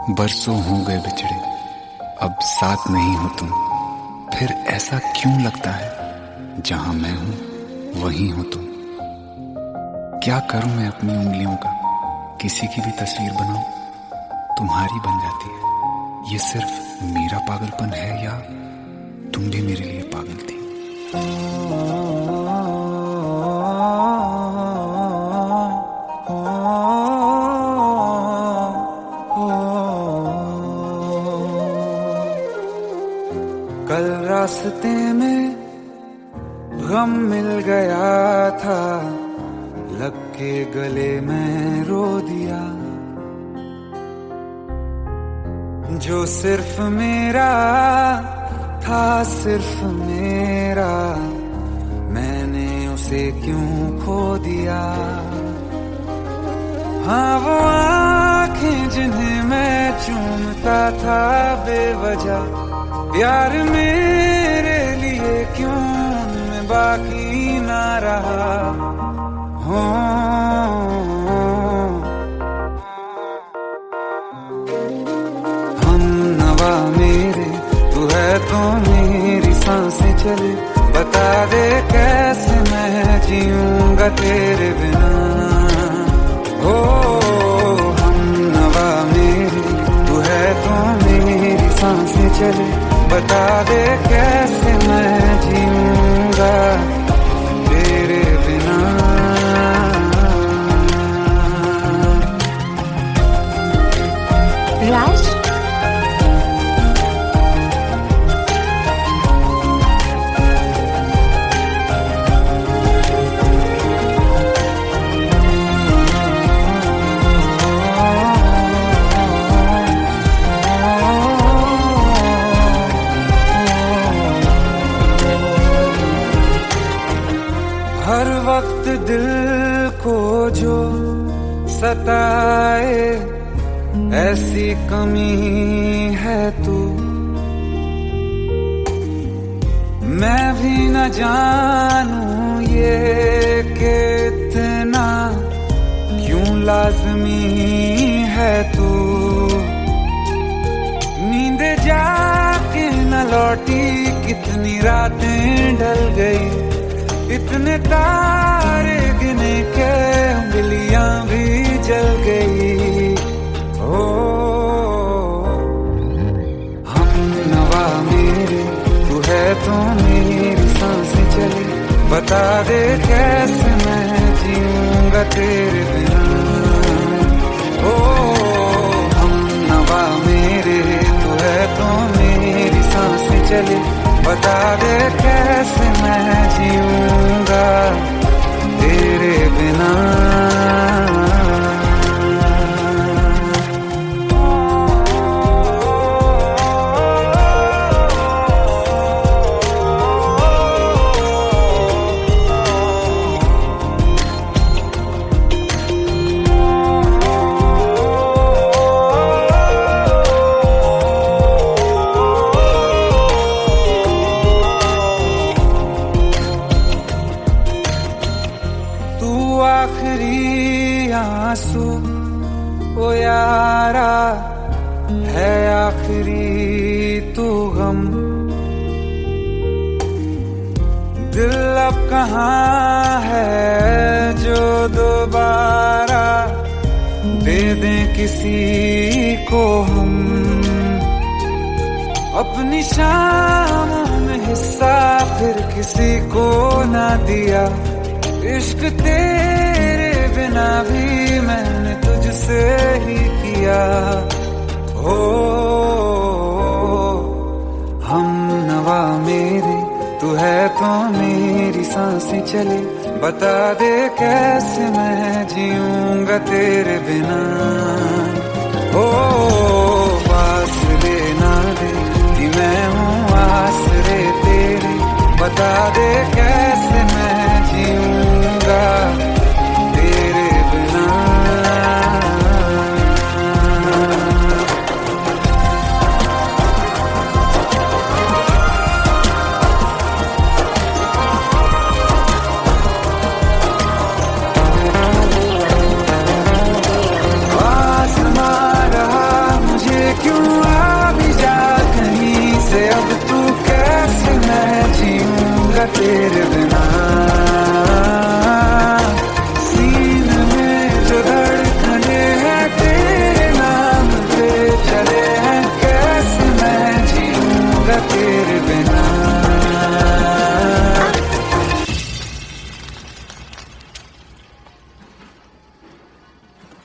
बरसों हो गए बिछड़े, अब साथ नहीं हो तुम। फिर ऐसा क्यों लगता है जहां मैं हूं वहीं हो तुम। क्या करूं मैं अपनी उंगलियों का, किसी की भी तस्वीर बनाऊं तुम्हारी बन जाती है। ये सिर्फ मेरा पागलपन है या तुम भी मेरे लिए पागल थी। कल रास्ते में गम मिल गया था, लग के गले में रो दिया। जो सिर्फ मेरा था, सिर्फ मेरा, मैंने उसे क्यों खो दिया। हाँ वो आँखें जिन्हें मैं चूमता था बेवजह, प्यार मेरे लिए क्यों उनमें बाकी ना रहा। हो हम नवा मेरे, तू है तो मेरी सांसें चले। बता दे कैसे मैं जीऊंगा तेरे बिना। हो हम नवा मेरे, तू है तो मेरी सांसें चले। बता दे कैसे मैं जीऊंगा तेरे बिना। राज, हर वक्त दिल को जो सताए, ऐसी कमी है तू। मैं भी न जानूं ये कि इतना क्यों लाज़मी है तू। नींद जाके न लौटी, कितनी रातें ढल गई। इतने तारे गिने के उंगलियां भी जल गई। ओ हम नवा मेरे, तू है तो मेरी सांसें चली। बता दे कैसे मैं जीऊंगा तेरे बिना। ओ हम नवा मेरे, तू है तो मेरी सांसें चली। बता दे कैसे मैं जीऊंगा तेरे बिना। आखिरी आंसू ओ यारा है, आखिरी तू गम। दिल अब कहाँ है जो दोबारा दे दें किसी को हम। अपनी शामों में हिस्सा फिर किसी को ना दिया। इश्क तेरे बिना भी मैंने तुझसे ही किया। हो हम नवा मेरे, तू है तो मेरी सांसें चली। बता दे कैसे मैं जीऊंगा तेरे बिना। हो फासले ना दे कि मैं हूँ आसरे तेरे। बता दे कैसे मैं जीऊंगा तेरे बिना। आसमां रहा मुझे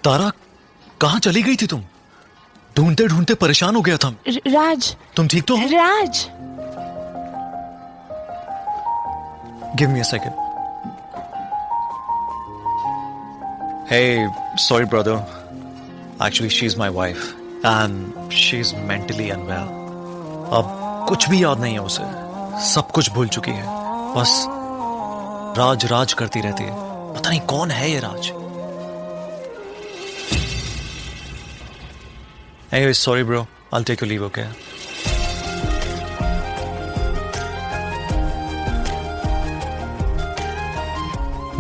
तारा, कहाँ चली गई थी तुम? ढूंढते ढूंढते परेशान हो गया था। राज, तुम ठीक तो हो? Raj. Give me a second. Hey, sorry brother. Actually, she's my wife and she's mentally unwell. अब कुछ भी याद नहीं है उसे, सब कुछ भूल चुकी है। बस राज राज करती रहती है। पता नहीं कौन है ये राज। Anyway, sorry bro. I'll take your leave, okay?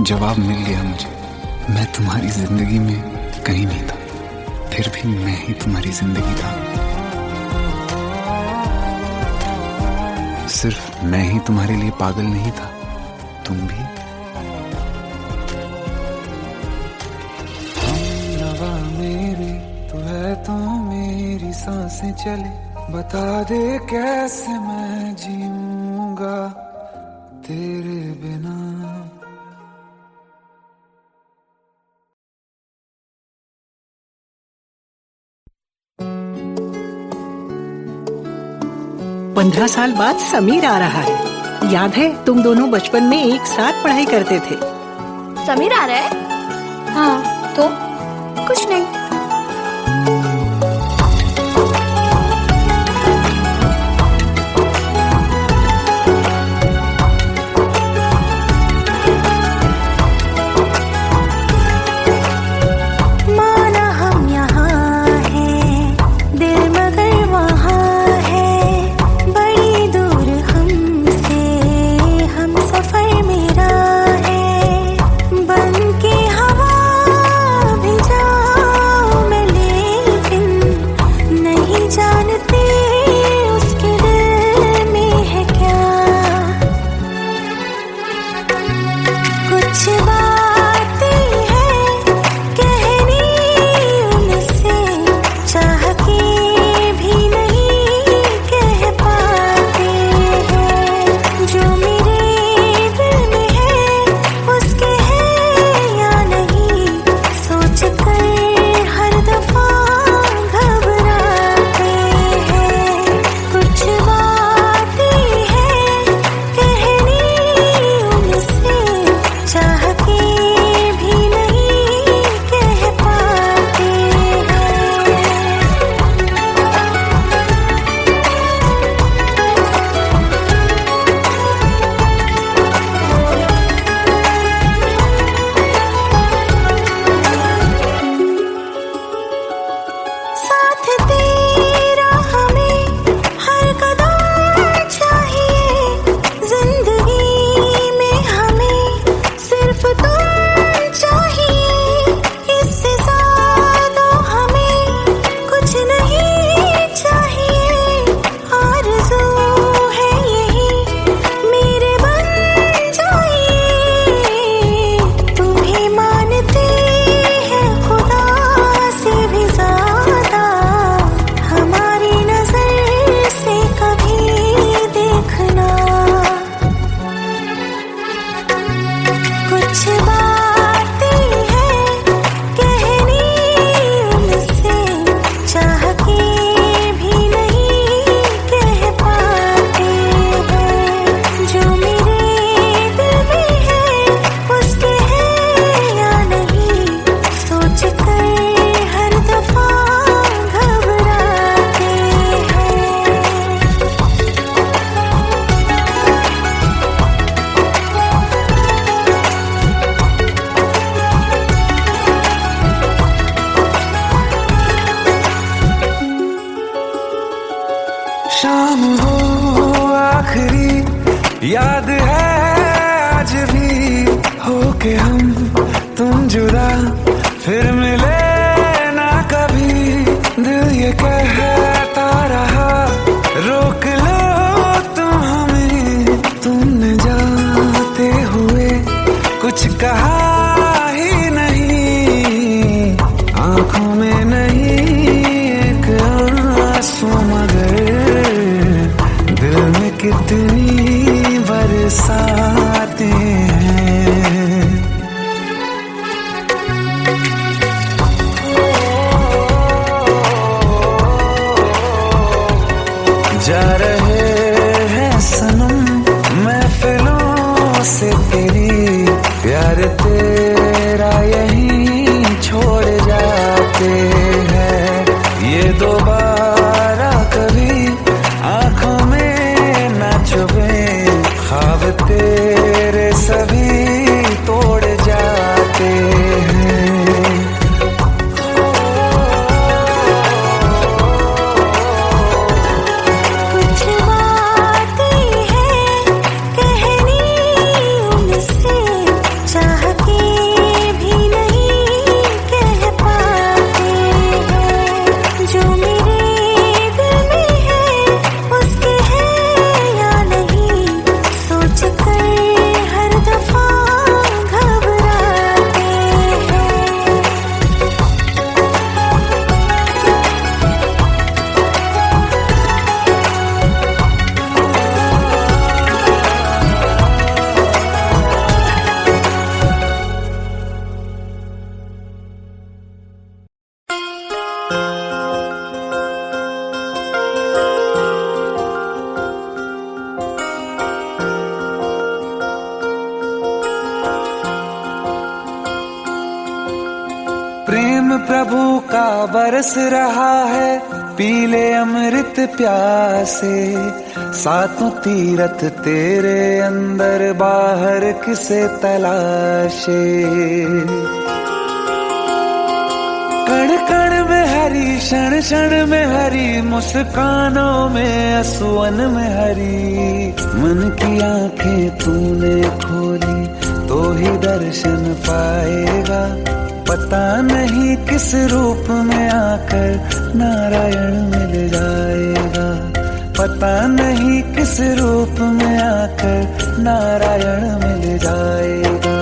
जवाब मिल गया मुझे। मैं तुम्हारी जिंदगी में कहीं नहीं था, फिर भी मैं ही तुम्हारी जिंदगी था। सिर्फ मैं ही तुम्हारे लिए पागल नहीं था, तुम भी। हमनवा मेरी तू है तो मेरी सांसें चले, बता दे कैसे मैं जीऊंगा तेरे बिना। पंद्रह साल बाद समीर आ रहा है। याद है तुम दोनों बचपन में एक साथ पढ़ाई करते थे। समीर आ रहा है? हाँ, तो कुछ नहीं। शाम हो आखिरी याद है आज भी, हो के हम तुम जुदा फिर मिले ना कभी। दिल ये कहता रहा रोक लो तुम हमें, तुमने जाते हुए कुछ कहा ही नहीं। आंखों में नहीं एक आंसू मगर दिल में कितनी भर प्रेम प्रभु का बरस रहा है, पीले अमृत प्यासे। सातों तीरथ तेरे अंदर, बाहर किसे तलाशे। कण कण में हरी, क्षण क्षण में हरी, मुस्कानों में असुवन में हरी। मन की आंखें तूने खोली तो ही दर्शन पाएगा। पता नहीं किस रूप में आकर नारायण मिल जाएगा। पता नहीं किस रूप में आकर नारायण मिल जाएगा।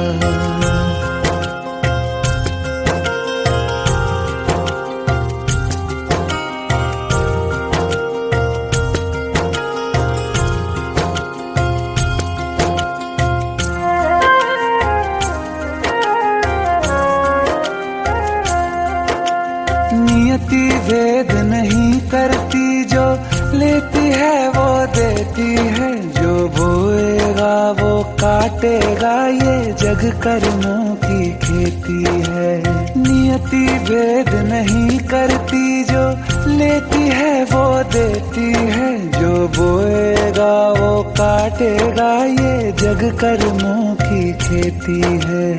नियति भेद नहीं करती, जो लेती है वो देती है। जो बोएगा वो काटेगा, ये जग कर्मों की खेती है। नियति भेद नहीं करती, जो लेती है वो देती है। जो बोएगा वो काटेगा, ये जग कर्मों की खेती है।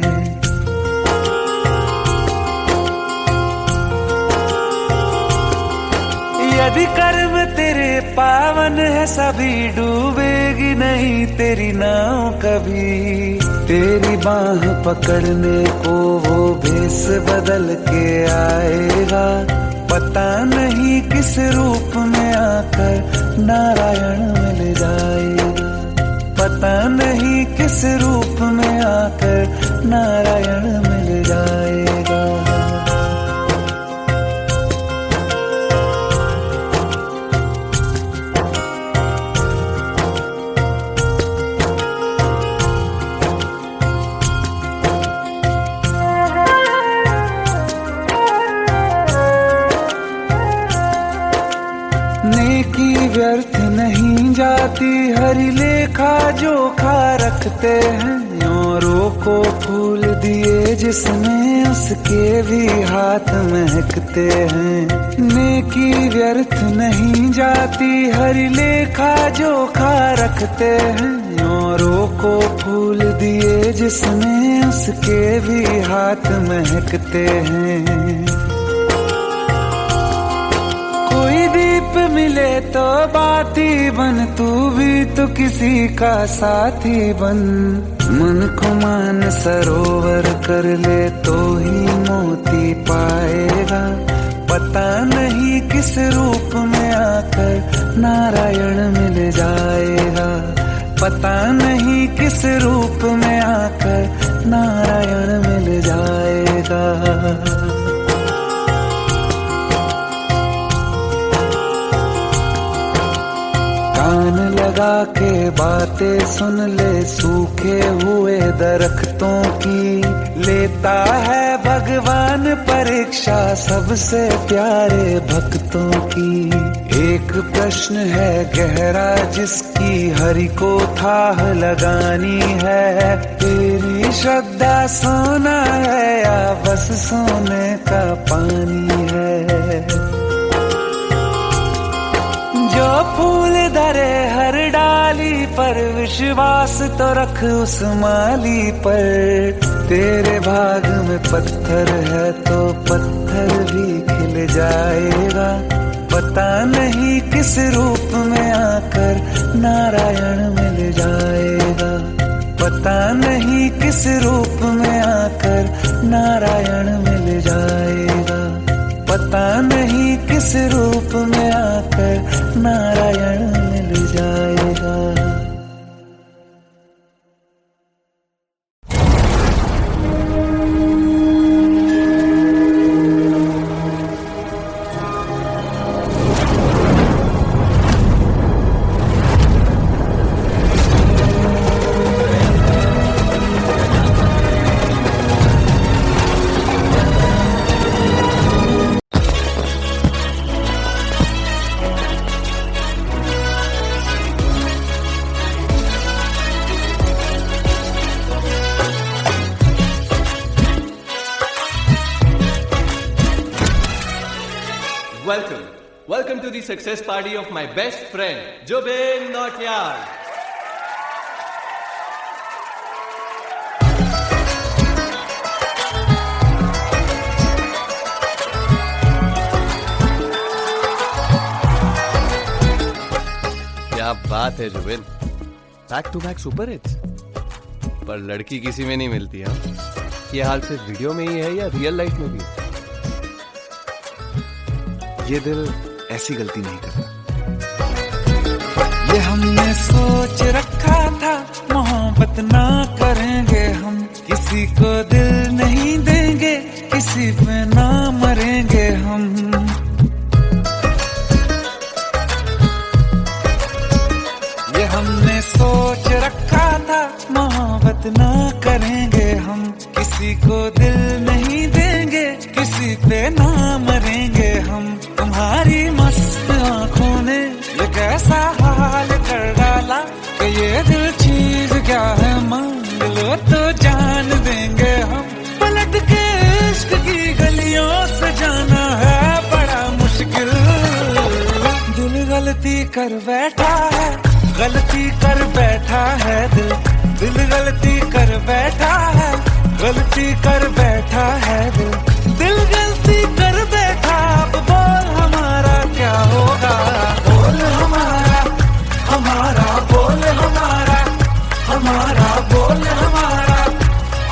यदि कर्म तेरे पावन है, सभी डूबेगी नहीं तेरी नाव कभी। तेरी बाह पकड़ने को वो भेष बदल के आएगा। पता नहीं किस रूप में आकर नारायण मिल जाएगा। पता नहीं किस रूप में आकर नारायण मिल जाएगा। नेकी व्यर्थ नहीं जाती, हरि लेखा जोखा रखते हैं। औरों को फूल दिए जिसमें, उसके भी हाथ महकते हैं। नेकी व्यर्थ नहीं जाती, हरि लेखा जोखा रखते हैं। औरों को फूल दिए जिसमें, उसके भी हाथ महकते हैं। कोई दीप मिले तो बाती बन, तू भी तो किसी का साथी बन। मन को मान सरोवर कर ले तो ही मोती पाएगा। पता नहीं किस रूप में आकर नारायण मिल जाएगा। पता नहीं किस रूप में आकर नारायण मिल जाएगा। कान लगा के बातें सुन ले, सूखे हुए दरख्तों की। लेता है भगवान परीक्षा सबसे प्यारे भक्तों की। एक प्रश्न है गहरा जिसकी हरि को थाह लगानी है। तेरी श्रद्धा सोना है या बस सोने का पानी है। जो फूल धरे हर डाली पर, विश्वास तो रख उस माली पर। तेरे भाग में पत्थर है तो पत्थर भी खिल जाएगा। पता नहीं किस रूप में आकर नारायण मिल जाएगा। पता नहीं किस रूप में आकर नारायण मिल जाएगा। पता नहीं किस रूप में आकर नारायण मिल जाएगा। Welcome to the success party of my best friend, Jobin Nautiyal. क्या बात है Zubin, back to back super hits. पर लड़की किसी में नहीं मिलती। हाँ, ये हाल सिर्फ वीडियो में ही है या रियल लाइफ में भी? ये दिल ऐसी गलती नहीं करता। ये हमने सोच रखा था, मोहब्बत ना करेंगे हम, किसी को दिल नहीं देंगे, किसी पे ना मरेंगे हम। ये हमने सोच रखा था, मोहब्बत ना करेंगे हम, किसी को दिल नहीं देंगे, किसी पे ना मरेंगे हम। तुम्हारी मस्त आंखों ने ये कैसा हाल कर डाला कि ये दिल चीज क्या है, मांग लो तो जान देंगे हम। पलट के इश्क की गलियों से जाना है बड़ा मुश्किल। दिल गलती कर बैठा है, गलती कर बैठा है दिल, दिल गलती कर बैठा है, गलती कर बैठा है दिल, दिल गलती कर बैठा। अब बोल हमारा क्या होगा, बोल हमारा, हमारा बोल हमारा, हमारा बोल हमारा,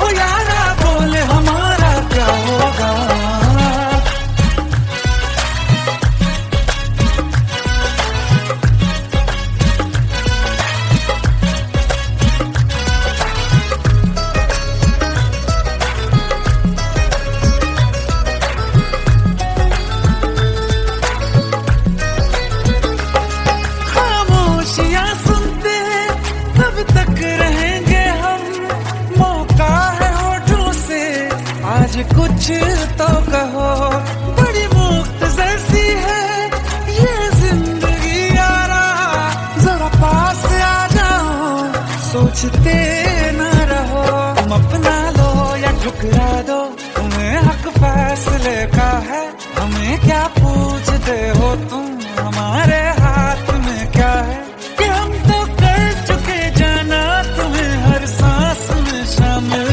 ओ यारा बोल हमारा क्या होगा। कुछ तो कहो, बड़ी मुख्तसर सी है ये जिंदगी यारा, जरा पास आ जाओ, सोचते न रहो। तुम अपना लो या ठुकरा दो, तुम्हें हक फैसले का है, हमें क्या पूछते हो तुम, हमारे हाथ में क्या है कि हम तो कर चुके जाना तुम्हें हर सांस में शामिल।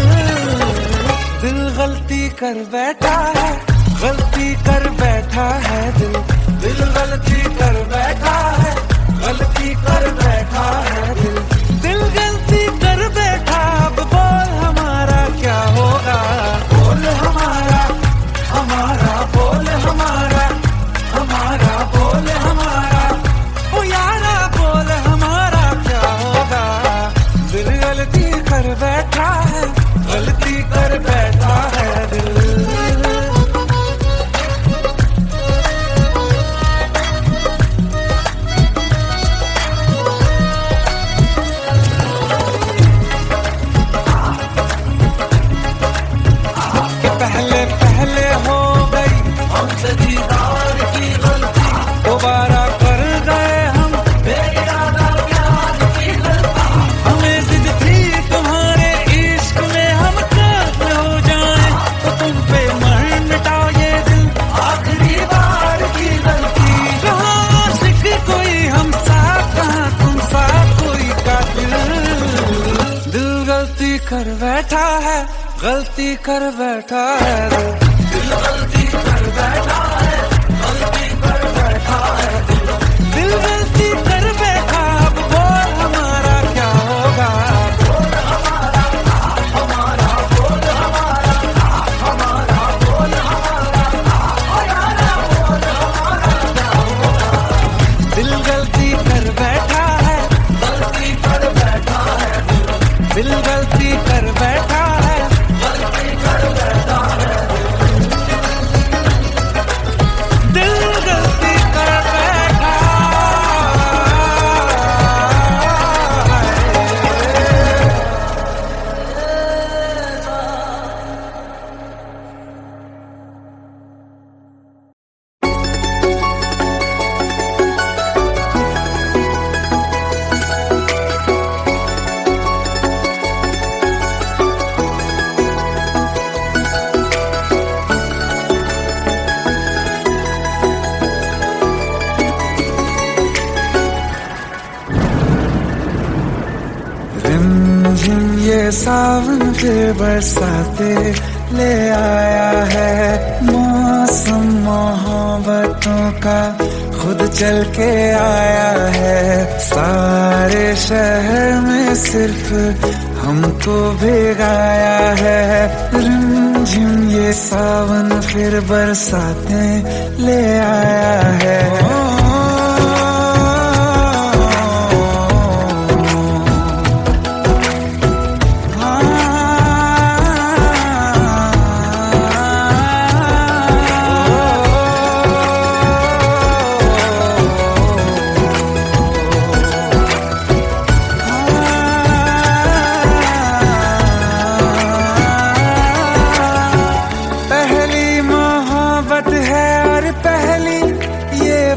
दिल गलती कर बैठा है, गलती कर बैठा है दिल, दिल गलती कर बैठा है, गलती कर बैठा है दिल, दिल गलती कर बैठा। अब बोल हमारा क्या होगा, बोल हमारा, हमारा बोल हमारा, हमारा बोल हमारा, ओ यारा बोल हमारा क्या होगा। दिल गलती कर बैठा है, गलती कर बैठा है दिल। कि पहले पहले हो गई हमसे दीदार की गलती, दोबारा कर गए हम बेइरादा प्यार की गलती। हमें जिद थी तुम्हारे इश्क में हम कर्म हो जाएं, तो तुम पे मर मिटाओ ये दिल, आखिरी बार की गलती। कहाँ आशिक कोई हम साथ, कहाँ तुम साथ कोई कातिल। दिल गलती कर बैठा है, गलती कर बैठा है दिल गलती कर बैठा है, गलती कर बैठा है दिल गलती कर बैठा। अब बोल हमारा क्या होगा, बोल हमारा, हमारा बोल हमारा, हमारा बोल हमारा, ओ यारा बोल हमारा क्या होगा। दिल गलती कर बैठा है, गलती कर बैठा है दिल गलती कर बैठा है, गलती कर बैठा है। ये सावन फिर बरसाते ले आया है। मौसम मोहब्बतों का खुद चल के आया है। सारे शहर में सिर्फ हमको भिगाया है। रिमझिम ये सावन फिर बरसाते ले आया है।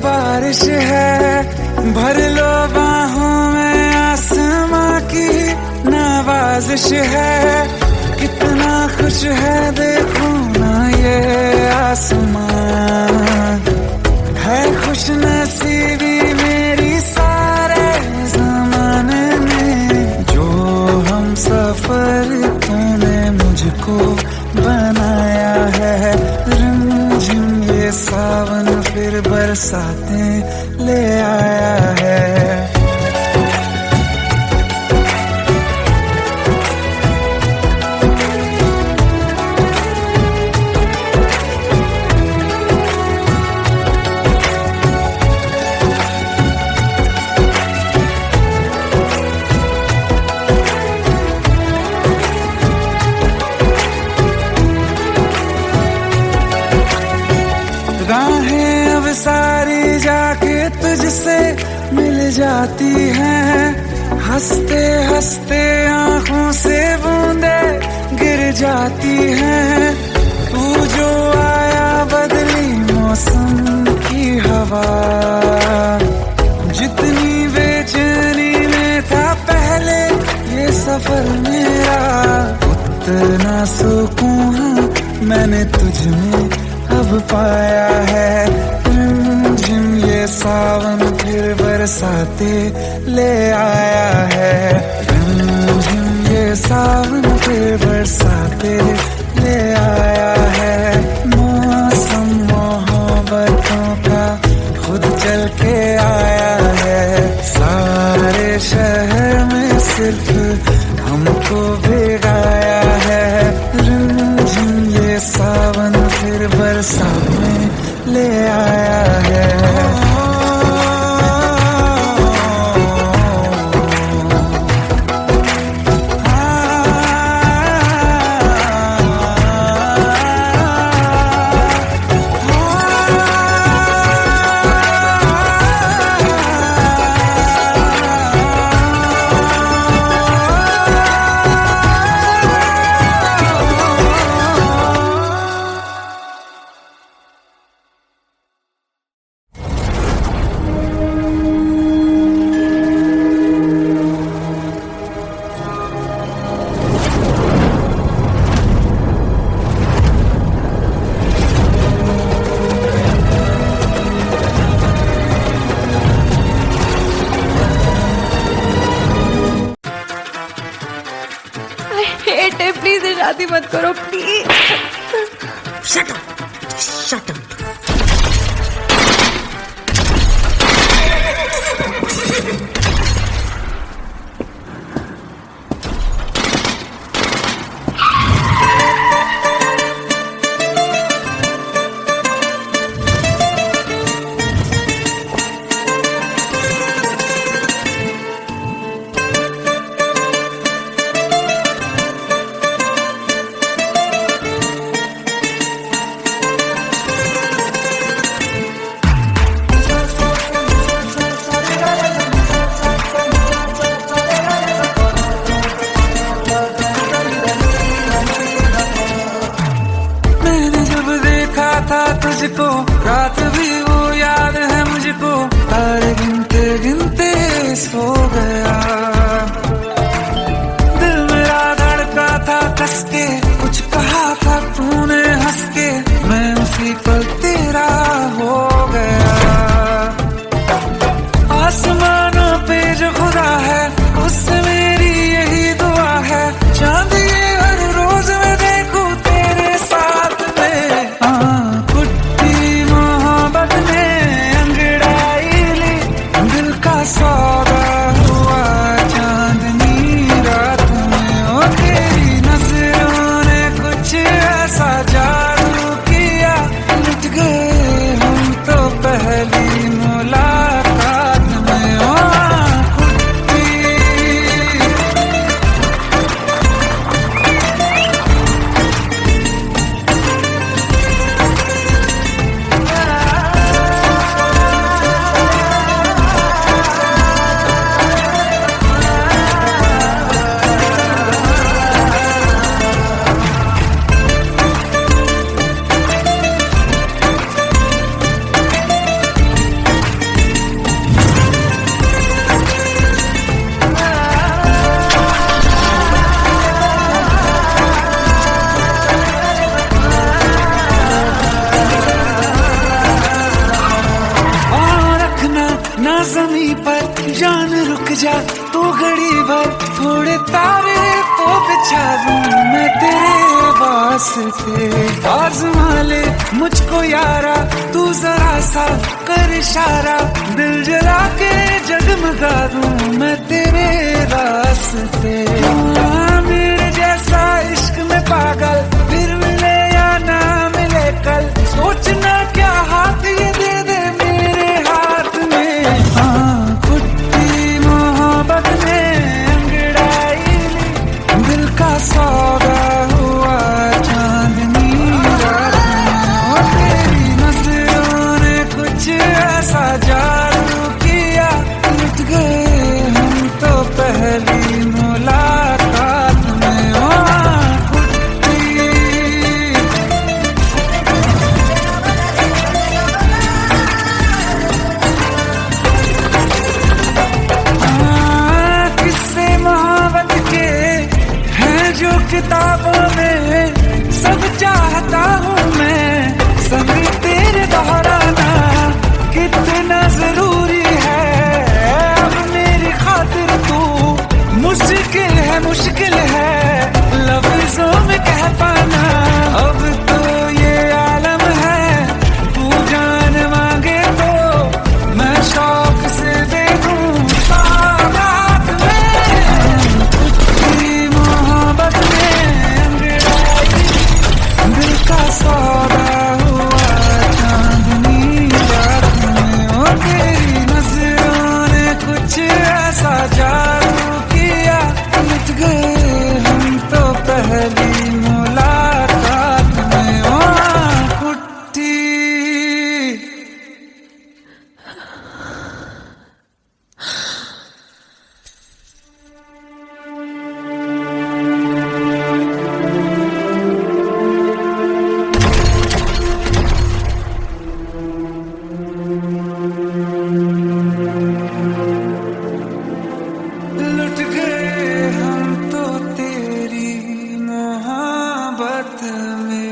बारिश है भर लो बाहों में आसमां की नवाजिश है। कितना खुश है देखो ना ये आसमां, है खुश नसीबी मेरी सारे जमाने में। जो हम सफर तूने मुझको बनाया है। रिमझिम ये सावन फिर बरसाते ले आया है। राहें अब सारी जाके तुझसे मिल जाती हैं। हंसते हंसते आंखों से बूंदे गिर जाती हैं। तू जो आया बदली मौसम की हवा। जितनी बेचैनी में था पहले ये सफर मेरा, उतना सुकून मैंने तुझ में अब पाया है। रिमझिम ये सावन फिर बरसाते ले आया है। रिमझिम ये सावन फिर बरसाते ले आया है। मौसम मोहब्बतों का खुद चल के आया है। सारे शहर में सिर्फ हमको भिगाया है। रिमझिम ये सावन फिर बरसात में ले आया है। प्लीज शादी मत करो please. Shut up! Shut up! तुझको रात भी वो याद है मुझको। तारे गिनते गिनते सो गया। दिल मेरा धड़का था कस के। कुछ कहा था तूने हंस के। मैं उसी पल तेरा हो गया। आसमानों पे जो खुदा है उससे मेरी यही दुआ है। जा तू घड़ी भर, थोड़े तारे तो बिछा दूं मैं तेरे वास्ते। आज़मा ले मुझको यारा, तू जरा सा कर इशारा, दिल जला के जगमगा दूं मैं तेरे रास्ते। मेरे जैसा इश्क में पागल फिर मिले या ना मिले कल, सोचना क्या हाथ ये दे दे मेरे हाथ में। हाँ कुट्टी मोहब्बत में अंगड़ाई ली, दिल का सौदा हुआ चांदनी रात में। तेरी नजरों ने कुछ ऐसा जादू किया, लुट गए हम तो पहली मुलाकात में। किताबों में सब चाहता हूँ मैं, संग तेरे दोहराना कितना जरूरी है। अब मेरी खातिर तू मुश्किल है लफ्जों में कह पाना। अब तो ये आलम है, तू जान मांगे तो मैं शौक से दे दूँ सौगात में। कुछ मोहब्बत दिल का सौदा हुआ चांदनी रात में। ओ तेरी नजरों ने कुछ ऐसा जादू किया, लुट गए हम तो पहली मुलाकात में। ओ कुट्टी लुट गए हम तो तेरी मोहब्बत में।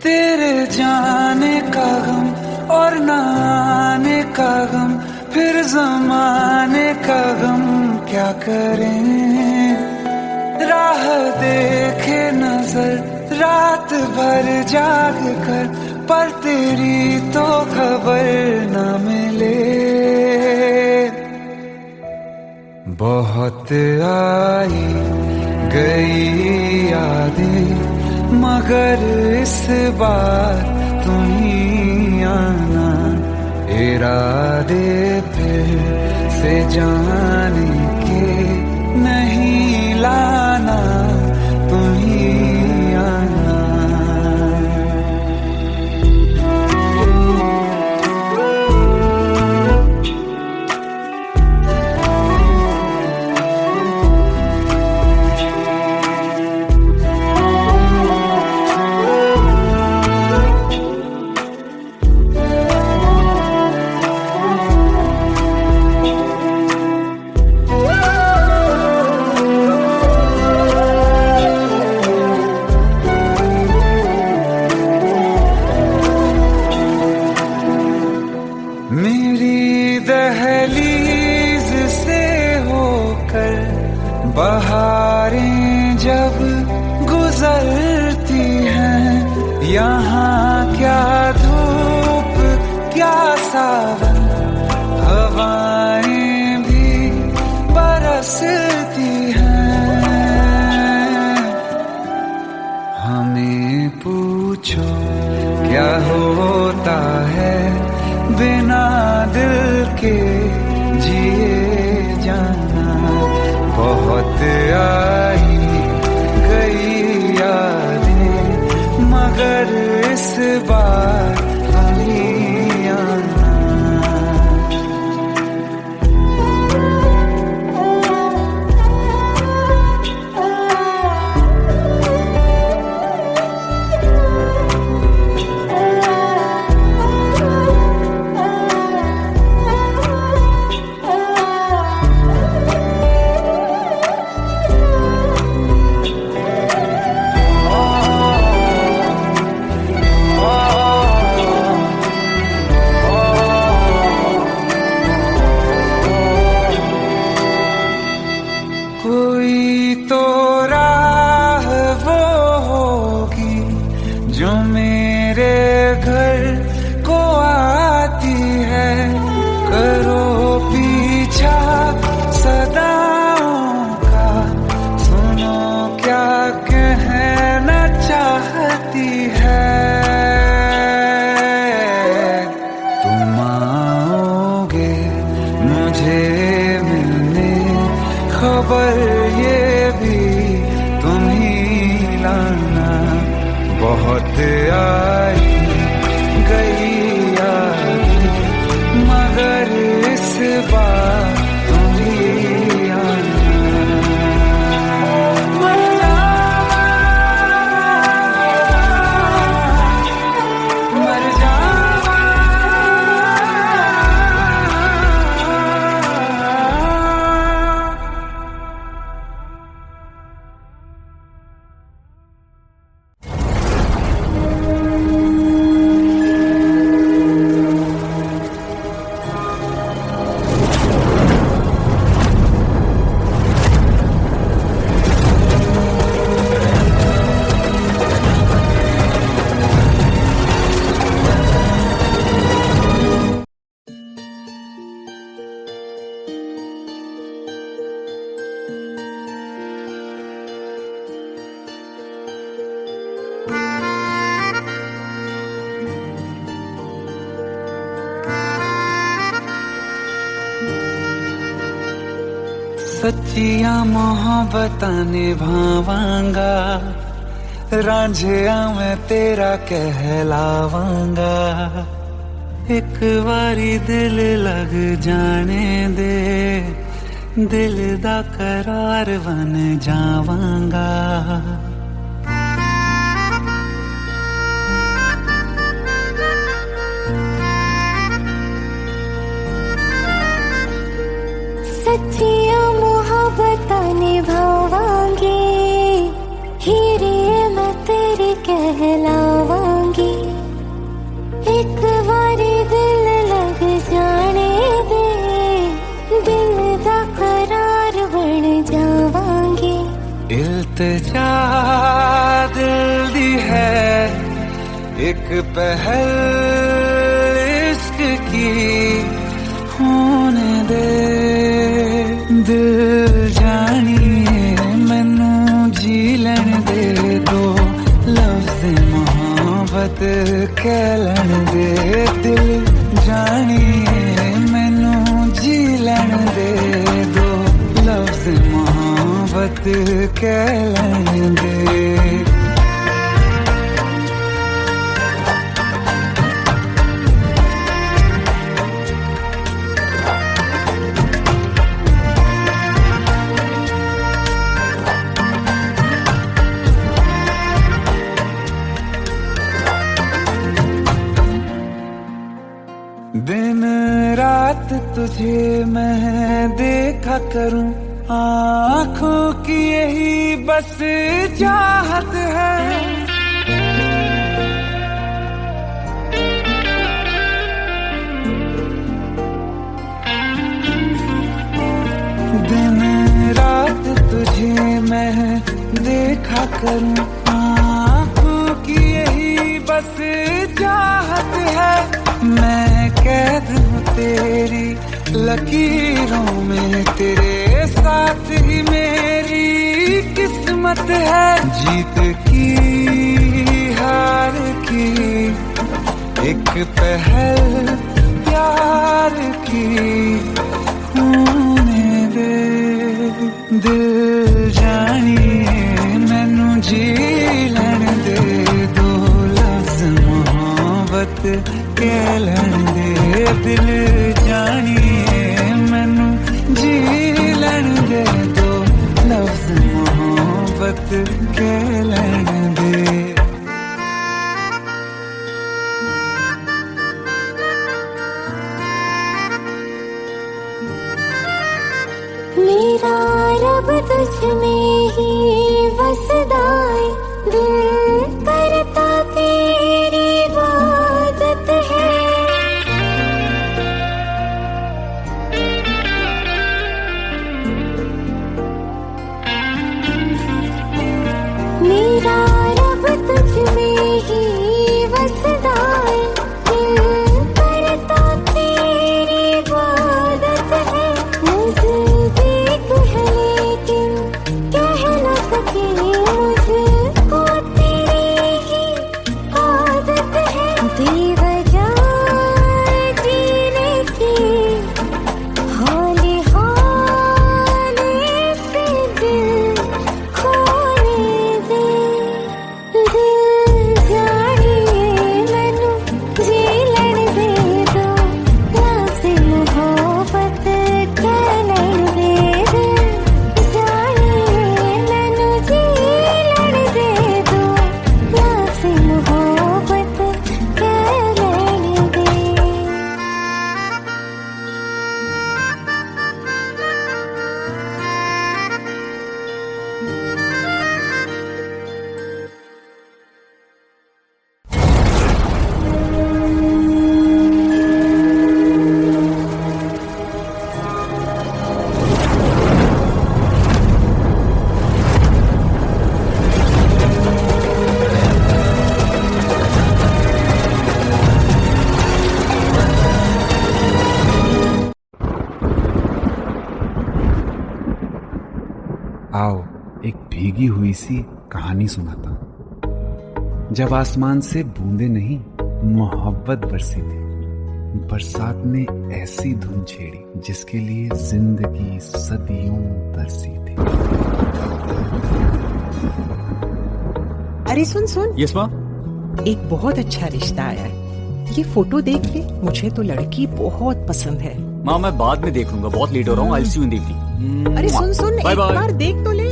तेरे जाने का गम और न आने का गम, फिर जमाने का गम क्या करें। राह देखे नजर रात भर जाग कर, पर तेरी तो खबर न मिले। बहुत आई गई यादें मगर इस बार तुम ही आना, इरादे फिर से जाने के नहीं लाना, तुम ही आना। मेरी दहलीज से होकर बहारें जब गुजरती हैं, यहाँ क्या धूप क्या सावन, हवाएं भी बरसती हैं। हमें पूछो क्या होता है बिना दिल के जिए जाना। बहुत आई गई यादें मगर इस बार नहीं आना। सच्चियां मोहब्बतां निभावांगा, रांझिया मैं तेरा कहलावांगा। एक बारी दिल लग जाने दे, दिल दा करार बन जावांगा। सच्चियां मोहब्बतां निभावांगी, हीरे मैं तेरी कहलावांगी। एक बारी दिल लग जाने दे, दिल दा करार बन जावांगी। इल्तिजा दिल दी है एक पहल इश्क की, होने दे दिल जानिए मैनू जी लैन दे दो, लफ्ज़ मोहब्बत कह लैन दे। दिल जानिए मैनू जी लैन दे दो, लफ्ज़ मोहब्बत कह लैन दे। दिन रात तुझे मैं देखा करूं, आँखों की यही बस चाहत है। दिन रात तुझे मैं देखा करूं, आँखों की यही बस चाहत है। मैं कैद हूँ तेरी लकीरों में, तेरे साथ ही मेरी किस्मत है। जीत की हार की एक पहल प्यार की, होने दे दिल जानिए मैनू जी लैन दे दो, लफ्ज़ मोहब्बत कह लैन दे। दिल जानिए मैनू जी लैन दे दो, लफ्ज़ मोहब्बत कह लैन दे। मेरा रब तुझ में ही बसदा है, दिल करता तेरी इबादत है। मेरा रब तुझ में ही बसदा है, दिल करता तेरी इबादत है। नज़दीक है लेकिन कह न सके, मुझको तेरी ही आदत है। बेवजह जीने की हौले हौले से दिल खोने दे। दिल जानिए मैनू जी लैन दे दो, लफ्ज़ मोहब्बत कह लैन दे। दिल जानिए मैनू जी लैन दे दो, लफ्ज़ मोहब्बत कह लैन दे। आओ एक भीगी हुई सी कहानी सुनाता हूं। जब आसमान से बूंदे नहीं मोहब्बत बरसी थी, बरसात ने ऐसी धुन छेड़ी जिसके लिए जिंदगी सदियों बरसी थी। अरे सुन सुन, यस माँ। एक बहुत अच्छा रिश्ता आया है, ये फोटो देख ले। मुझे तो लड़की बहुत पसंद है। माँ मैं बाद में देख लूंगा, बहुत लेट हो रहा हूँ। आई सी यू इन द इवनिंग। अरे सुन सुन, बाय एक बाय। बार देख तो ले।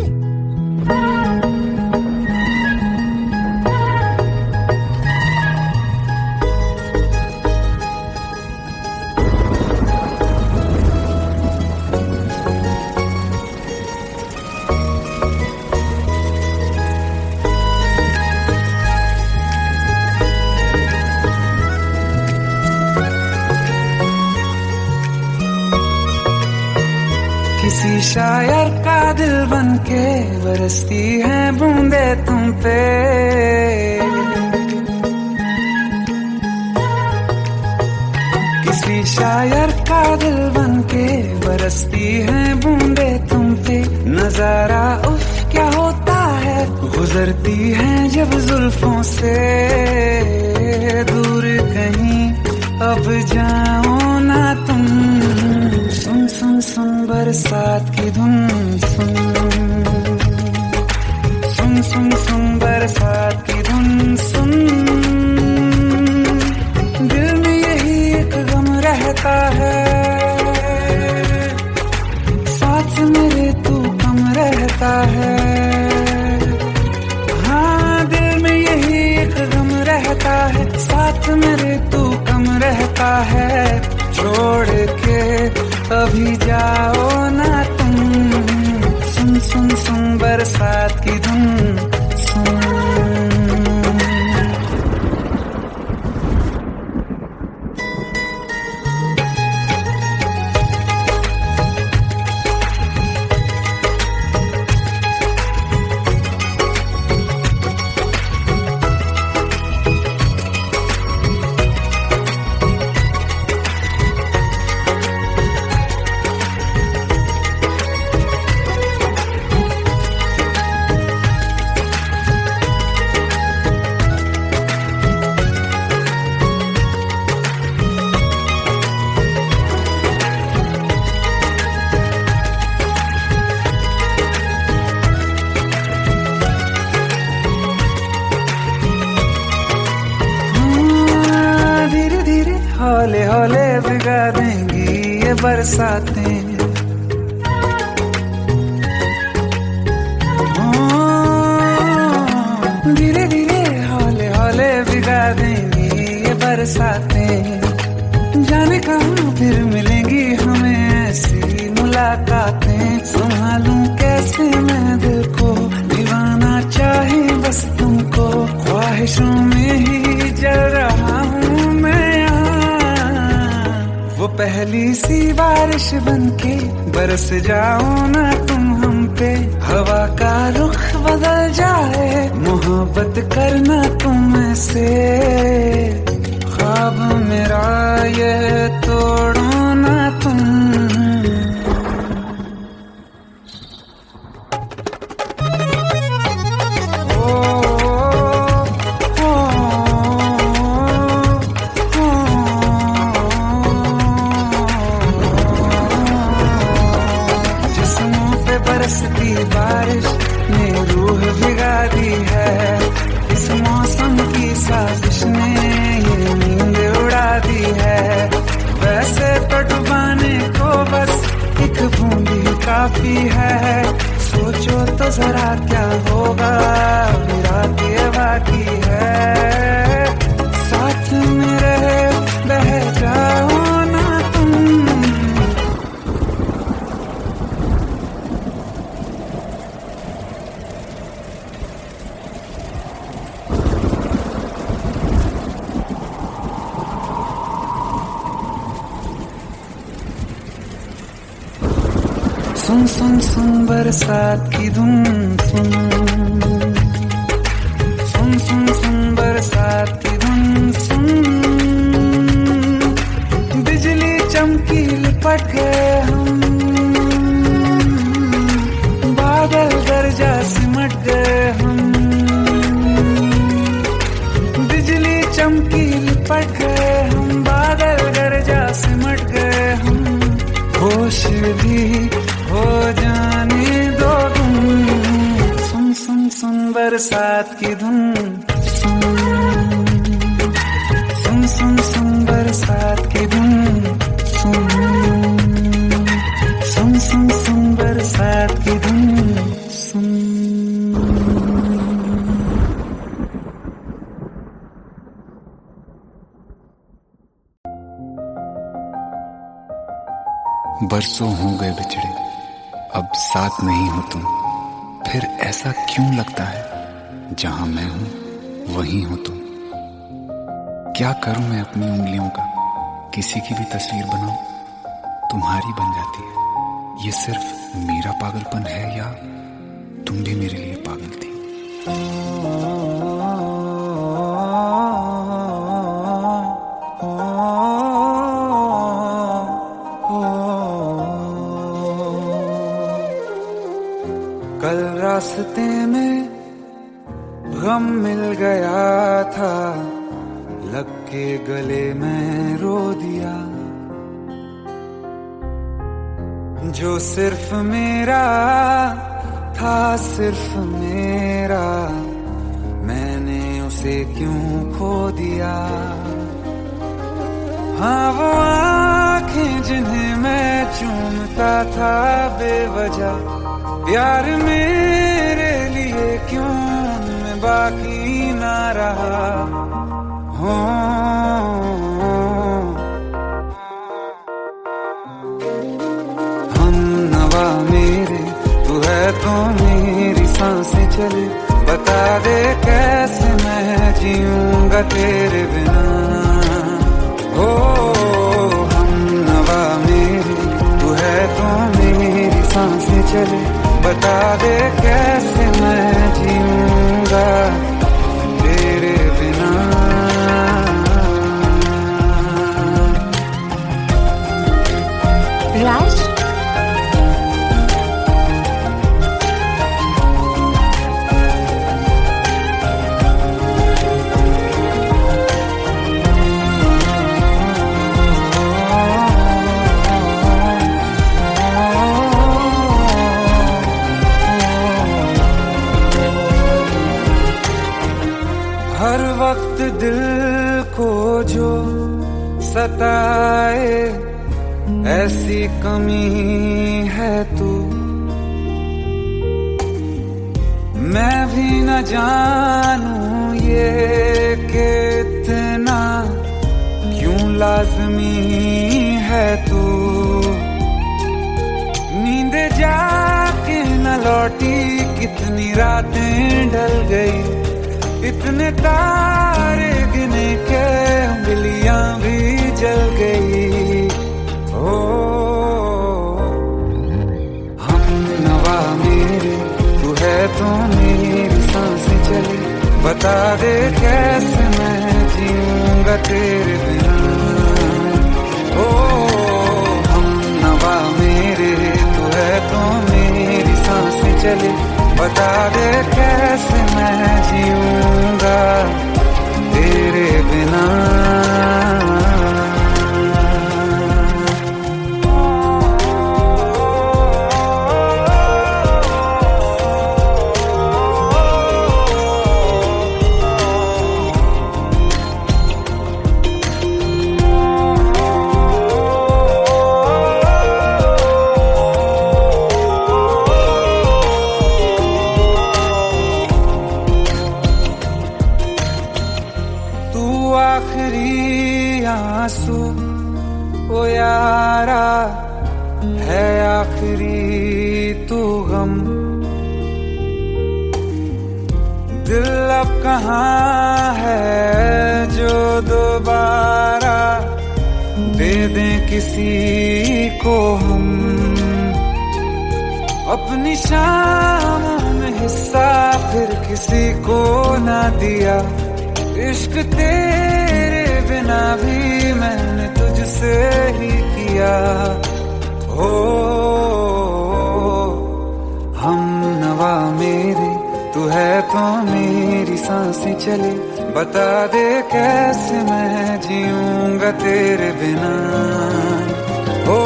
किसी शायर का दिल बनके बरसती है बूंदे तुम पे। किसी शायर का दिल बनके बरसती है बूंदे तुम पे। नजारा उफ क्या होता है, गुजरती है जब जुल्फों से। दूर कहीं अब जाओ ना तुम, सुन सुन सुन बरसात की धुन। सुन सुन सुन सुन बरसात की धुन। सुन दिल में यही एक गम रहता है, साथ मेरे तू कम रहता है। हाँ दिल में यही एक गम रहता है, साथ मेरे तू कम रहता है। छोड़ के अभी जाओ ना तुम, सुन सुन सुन बरसात की धुन। सुन हौले हौले भिगा देंगी ये बरसातें। धीरे धीरे हौले हौले भिगा देंगी ये बरसातें। जाने कहाँ फिर मिलेंगी हमें ऐसी मुलाकातें। संभालूं कैसे मैं दिल को, दीवाना चाहे बस तुमको। ख्वाहिशों में ही जल रहा हूँ मैं यहाँ। वो पहली सी बारिश बनके बरस जाओ ना तुम हम पे। हवा का रुख बदल जाए, मोहब्बत करना तुम से। ख्वाब मेरा ये तोड़ो ना तुम। बरसती बारिश ने रूह भिगा दी है। इस मौसम की साजिश ने ये नींद उड़ा दी है। वैसे तो डुबाने को बस एक बूंद ही काफी है। सोचो तो जरा क्या होगा, रात ये बाकी है। साथ में रहे बह जाओ ना तुम। सुन सुन सुन बरसात की धुन। सुन सुन सुन सुन बरसात की धुन। सुन बिजली चमकी लिपट गए हम, बादल गरजा सिमट गए हम। बिजली चमकी लिपट गए हम, बादल गरजा सुन बरसात की धुन, सुन सुन सुन सुन बरसात की धुन, सुन। बरसों हो गए बिछड़े, अब साथ नहीं हो तुम, फिर ऐसा क्यों लगता है जहां मैं हूं वहीं हो तुम। क्या करूं मैं अपनी उंगलियों का, किसी की भी तस्वीर बनाऊं तुम्हारी बन जाती है। ये सिर्फ मेरा पागलपन है या तुम भी मेरे लिए पागल थी। कल रास्ते में गम मिल गया था, लग के गले में रो दिया। जो सिर्फ मेरा था, सिर्फ मेरा, मैंने उसे क्यों खो दिया। हाँ वो आँखें जिन्हें मैं चूमता था बेवजह, प्यार मेरे लिए क्यों उनमें बाकी ना रहा। हो हम नवा मेरे, तू है तो मेरी सांसें चले, बता दे कैसे मैं जीऊंगा तेरे बिना। हो हम नवा मेरे, तू है तो मेरी सांसें चले, बता दे कैसे मैं जीऊंगा तेरे बिना। राज, हर वक्त दिल को जो सताए, ऐसी कमी है तू। मैं भी न जानूं ये कि इतना क्यों लाज़मी है तू। नींद जाके न लौटी, कितनी रातें ढल गई, इतने तारे गिने के उंगलियां भी जल गई। ओ हम नवा मेरे, तू है तो मेरी सांसें चली, बता दे कैसे मैं जीऊंगा तेरे बिना। ओ हम नवा मेरे, तू है तो मेरी सांसें चली, बता दे कैसे मैं जीऊंगा तेरे बिना। आखिरी आंसू ओ यारा है, आखिरी तू गम। दिल अब कहाँ है जो दोबारा दे दें किसी को हम। अपनी शामों में हिस्सा फिर किसी को ना दिया, इश्क तेरे बिना भी मैंने तुझसे ही किया। हो हम नवा मेरे, तू है तो मेरी सांसें चली, बता दे कैसे मैं जीऊंगा तेरे बिना। हो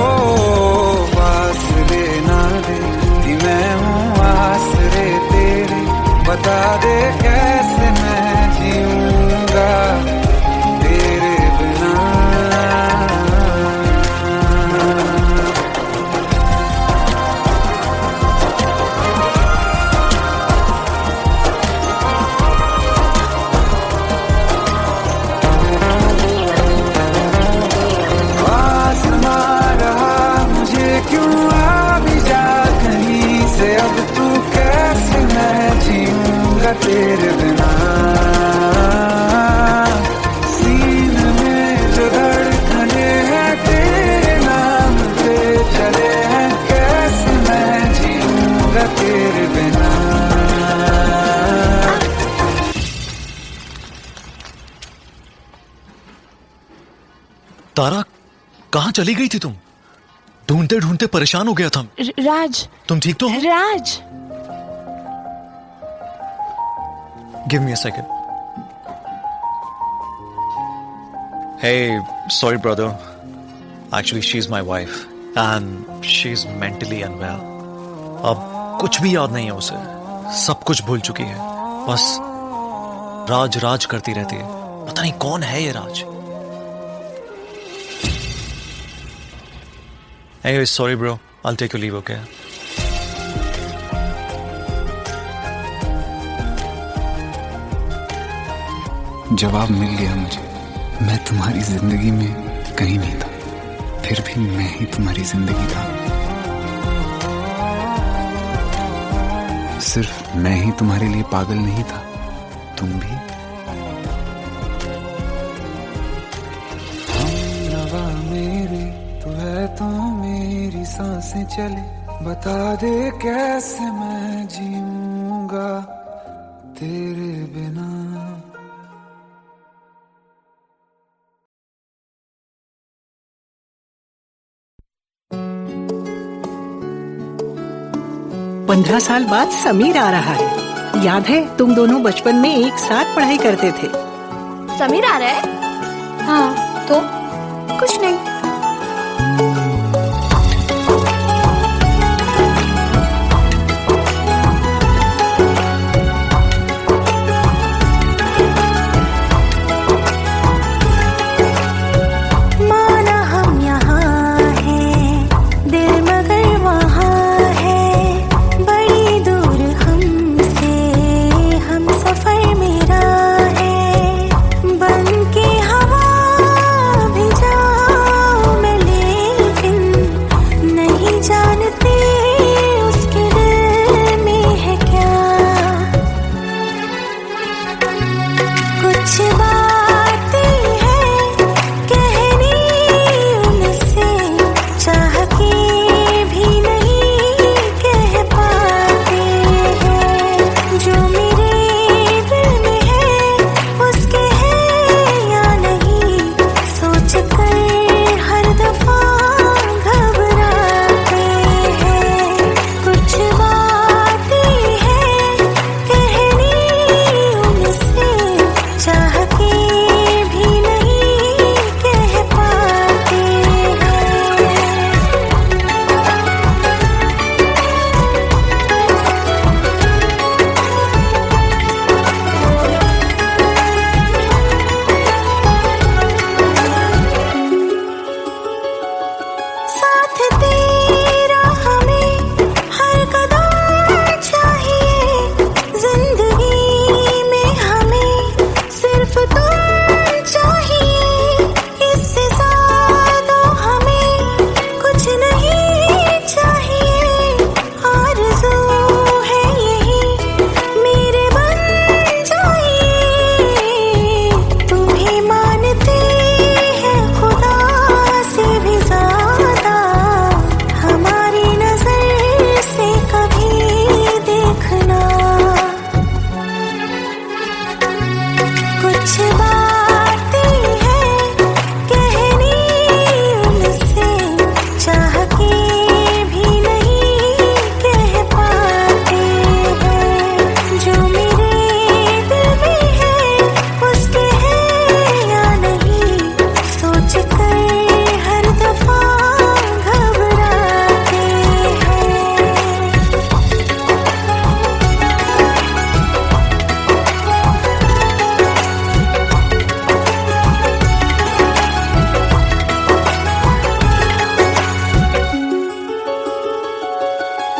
फासले ना दे कि मैं हूँ आसरे तेरे, बता दे कैसे मैं जीऊंगा तेरे बिना। तारा, कहाँ चली गई थी तुम? ढूंढते ढूंढते परेशान हो गया था। राज, तुम ठीक तो हो? Raj, give me a second. Hey, sorry brother. Actually, she's my wife and she's mentally unwell. अब कुछ भी याद नहीं है उसे, सब कुछ भूल चुकी है, बस राज राज करती रहती है। पता नहीं कौन है ये राज। Hey, sorry bro, I'll take your leave, okay? जवाब मिल गया मुझे। मैं तुम्हारी जिंदगी में कहीं नहीं था, फिर भी मैं ही तुम्हारी जिंदगी था। सिर्फ मैं ही तुम्हारे लिए पागल नहीं था, तुम भी। हमनवा मेरी तू है तो मेरी सांसें चले, बता दे कैसे मैं जीऊंगा तेरे बिना। पंद्रह साल बाद समीर आ रहा है। याद है तुम दोनों बचपन में एक साथ पढ़ाई करते थे। समीर आ रहा है? हाँ, तो कुछ नहीं।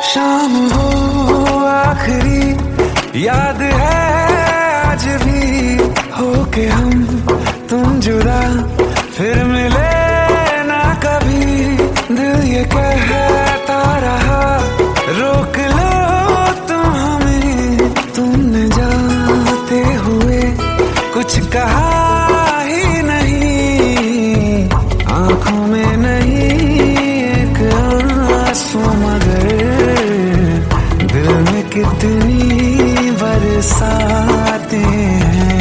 शाम हो आखिरी याद है आज भी, हो के हम तुम जुदा फिर मिले ना कभी। दिल ये कहता रहा रोक लो तुम हमें, तुमने जाते हुए कुछ कहा ही नहीं। आंखों में नहीं एक आंसू मगर दिल में कितनी बरसाते हैं।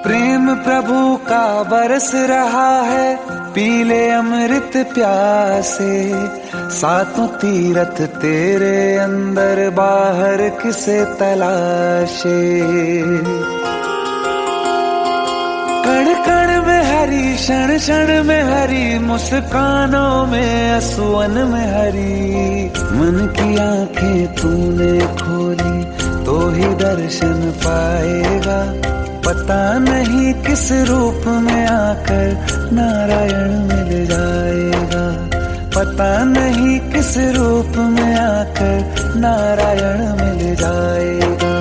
प्रेम प्रभु का बरस रहा है, पीले अमृत प्यासे। सातों तीरथ तेरे अंदर, बाहर किसे तलाशे। कण कण में हरी, क्षण क्षण में हरी, मुस्कानों में असुवन में हरी। मन की आंखें तूने खोली तो ही दर्शन पाएगा। पता नहीं किस रूप में आकर नारायण मिल जाएगा। पता नहीं किस रूप में आकर नारायण मिल जाएगा।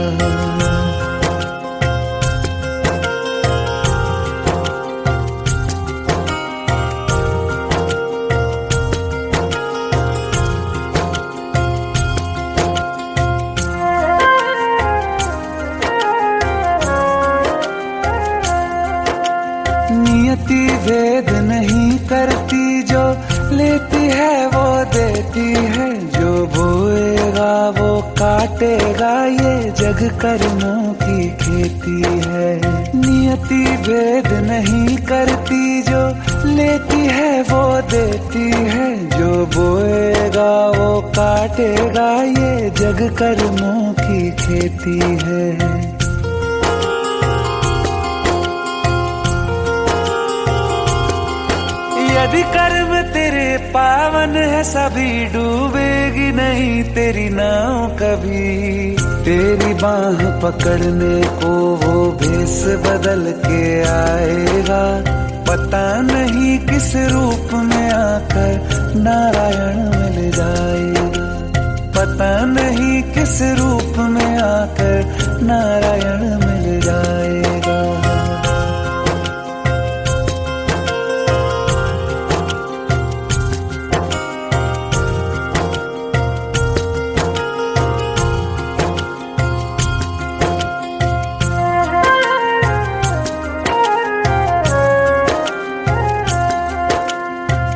नियति भेद नहीं करती, जो लेती है वो देती है। जो बोएगा वो काटेगा, ये जग कर्मों की खेती है। नियति भेद नहीं करती, जो लेती है वो देती है। जो बोएगा वो काटेगा, ये जग कर्मों की खेती है। यदि कर्म तेरे पावन है, सभी डूबेगी नहीं तेरी नाव कभी। तेरी बाह पकड़ने को वो भेष बदल के आएगा। पता नहीं किस रूप में आकर नारायण मिल जाएगा। पता नहीं किस रूप में आकर नारायण मिल जाएगा।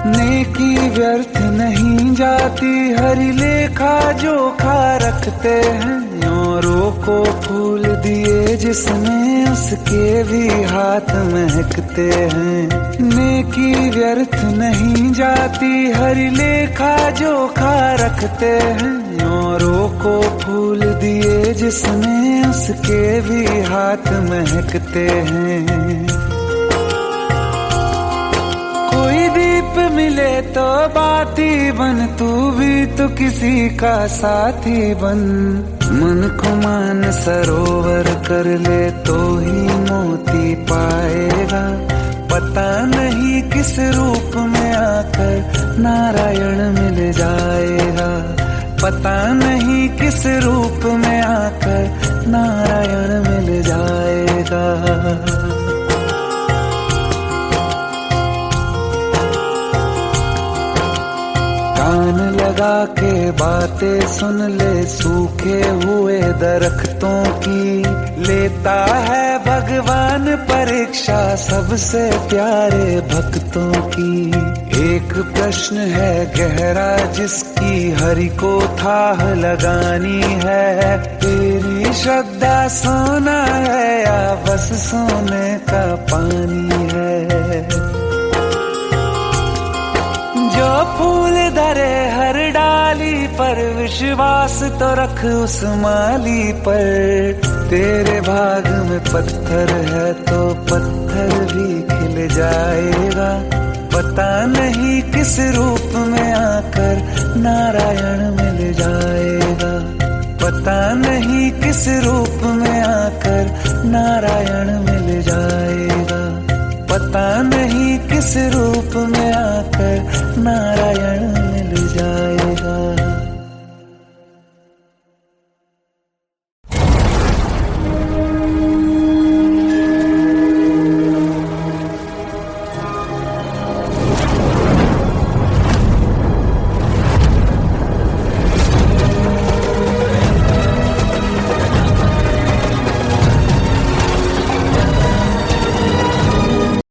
नेकी व्यर्थ नहीं जाती, हरि लेखा जोखा रखते हैं। औरों को फूल दिए जिसने, उसके भी हाथ महकते हैं। नेकी व्यर्थ नहीं जाती, हरि लेखा जोखा रखते हैं। औरों को फूल दिए जिसने, उसके भी हाथ महकते हैं। कोई दीप मिले तो बाती बन, तू भी तो किसी का साथी बन। मन को मान सरोवर कर ले तो ही मोती पाएगा। पता नहीं किस रूप में आकर नारायण मिल जाएगा। पता नहीं किस रूप में आकर नारायण मिल जाएगा। कान लगा के बातें सुन ले, सूखे हुए दरख्तों की। लेता है भगवान परीक्षा सबसे प्यारे भक्तों की। एक प्रश्न है गहरा जिसकी हरि को थाह लगानी है। तेरी श्रद्धा सोना है या बस सोने का पानी है। जो फूल धरे हर डाली पर, विश्वास तो रख उस माली पर। तेरे भाग में पत्थर है तो पत्थर भी खिल जाएगा। पता नहीं किस रूप में आकर नारायण मिल जाएगा। पता नहीं किस रूप में आकर नारायण मिल जाएगा। पता नहीं किस रूप में आकर नारायण